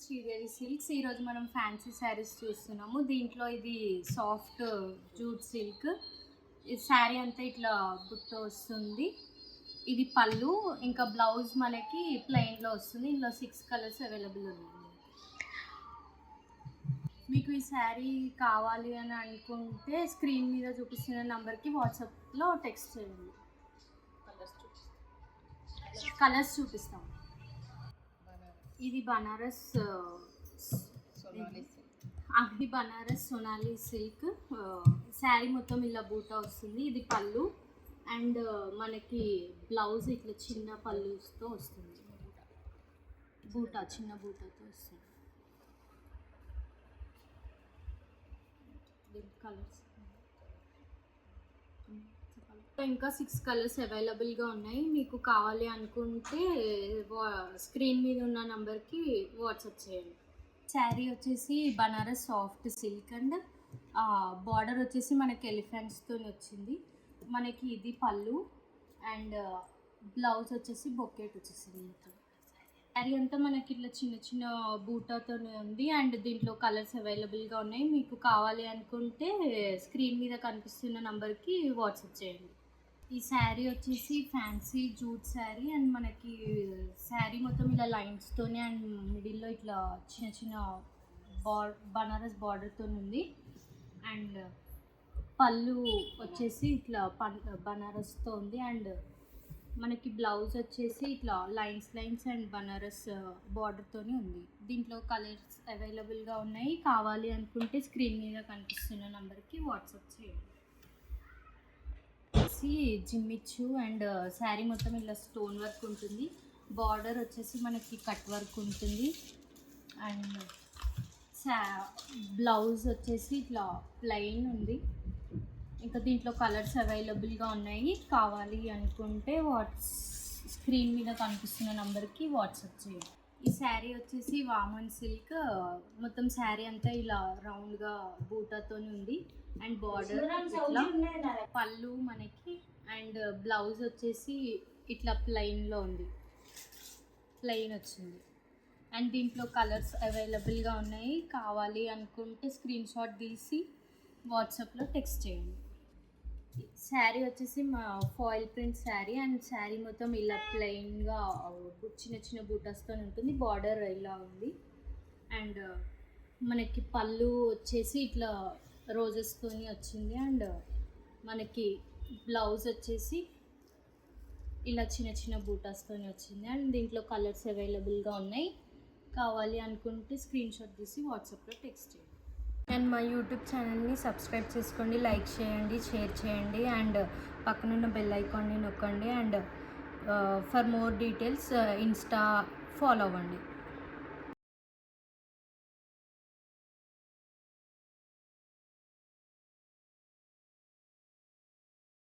Sridevi silks. ఈరోజు మనం fancy saris చూస్తున్నాము. దీంట్లో ఇది సాఫ్ట్ జూట్ సిల్క్. ఈ శారీ అంతా ఇట్లా బుట్ట వస్తుంది. ఇది పళ్ళు, ఇంకా బ్లౌజ్ మనకి ప్లెయిన్లో వస్తుంది. ఇందులో 6 కలర్స్ అవైలబుల్ ఉన్నాయి. మీకు ఈ శారీ కావాలి అని అనుకుంటే స్క్రీన్ మీద చూపిస్తున్న నెంబర్కి వాట్సాప్లో టెక్స్ట్ చేయండి. కలర్స్ చూపిస్తాం. ఇది బనారస్ సోనాలి సిల్క్. శారీ మొత్తం ఇలా బూటా వస్తుంది. ఇది పళ్ళు అండ్ మనకి బ్లౌజ్ ఇట్లా చిన్న పళ్ళుతో వస్తుంది. బూటా చిన్న బూటాతో వస్తుంది. కలర్స్ ఇంకా 6 కలర్స్ అవైలబుల్గా ఉన్నాయి. మీకు కావాలి అనుకుంటే స్క్రీన్ మీద ఉన్న నెంబర్కి వాట్సాప్ చేయండి. శారీ వచ్చేసి Banaras soft silk and border వచ్చేసి మనకి ఎలిఫెంట్స్తో వచ్చింది. మనకి ఇది పళ్ళు అండ్ బ్లౌజ్ వచ్చేసి బొక్కెట్ వచ్చేసింది. శారీ అంతా మనకి ఇట్లా చిన్న చిన్న బూటాతోనే ఉంది అండ్ దీంట్లో కలర్స్ అవైలబుల్గా ఉన్నాయి. మీకు కావాలి అనుకుంటే స్క్రీన్ మీద కనిపిస్తున్న నెంబర్కి వాట్సాప్ చేయండి. ఈ శారీ వచ్చేసి ఫ్యాన్సీ జూట్ శారీ అండ్ మనకి శారీ మొత్తం ఇలా లైన్స్తోనే అండ్ మిడిల్లో ఇట్లా చిన్న చిన్న బనారస్ బార్డర్తో ఉంది. అండ్ పళ్ళు వచ్చేసి ఇట్లా బనారస్తో ఉంది అండ్ మనకి బ్లౌజ్ వచ్చేసి ఇట్లా లైన్స్ అండ్ బనారస్ బార్డర్తోనే ఉంది. దీంట్లో కలర్స్ అవైలబుల్గా ఉన్నాయి. కావాలి అనుకుంటే స్క్రీన్ మీద కనిపిస్తున్న నెంబర్కి వాట్సాప్ చేయండి. జిమ్మిచ్చు అండ్ శారీ మొత్తం ఇలా స్టోన్ వర్క్ ఉంటుంది. బార్డర్ వచ్చేసి మనకి కట్ వర్క్ ఉంటుంది అండ్ బ్లౌజ్ వచ్చేసి ఇట్లా ప్లెయిన్ ఉంది. ఇంకా దీంట్లో కలర్స్ అవైలబుల్గా ఉన్నాయి. కావాలి అనుకుంటే స్క్రీన్ మీద కనిపిస్తున్న నెంబర్కి వాట్సాప్ చేయండి. ఈ శారీ వచ్చేసి వామన్ సిల్క్. మొత్తం శారీ అంతా ఇలా రౌండ్గా బూటాతో ఉంది అండ్ బార్డర్ ఇట్లా పళ్ళు మనకి అండ్ బ్లౌజ్ వచ్చేసి ఇట్లా ప్లెయిన్లో ఉంది. ప్లెయిన్ వచ్చింది అండ్ దీంట్లో కలర్స్ అవైలబుల్గా ఉన్నాయి. కావాలి అనుకుంటే స్క్రీన్ షాట్ తీసి వాట్సాప్లో టెక్స్ట్ చేయండి. శారీ వచ్చేసి మా foil print sari and sari మొత్తం ఇలా ప్లెయిన్గా చిన్న చిన్న బూటాస్తో ఉంటుంది. బార్డర్ ఇలా ఉంది అండ్ మనకి పళ్ళు వచ్చేసి ఇట్లా రోజెస్తోని వచ్చింది అండ్ మనకి బ్లౌజ్ వచ్చేసి ఇలా చిన్న చిన్న బూటాస్తోని వచ్చింది అండ్ దీంట్లో కలర్స్ అవైలబుల్గా ఉన్నాయి. కావాలి అనుకుంటే స్క్రీన్ షాట్ తీసి వాట్సాప్లో టెక్స్ట్ చేయండి. అండ్ మా యూట్యూబ్ ఛానల్ని సబ్స్క్రైబ్ చేసుకోండి, లైక్ చేయండి, షేర్ చేయండి అండ్ పక్కనున్న బెల్ ఐకాన్ని నొక్కండి and for more details Insta follow అవ్వండి.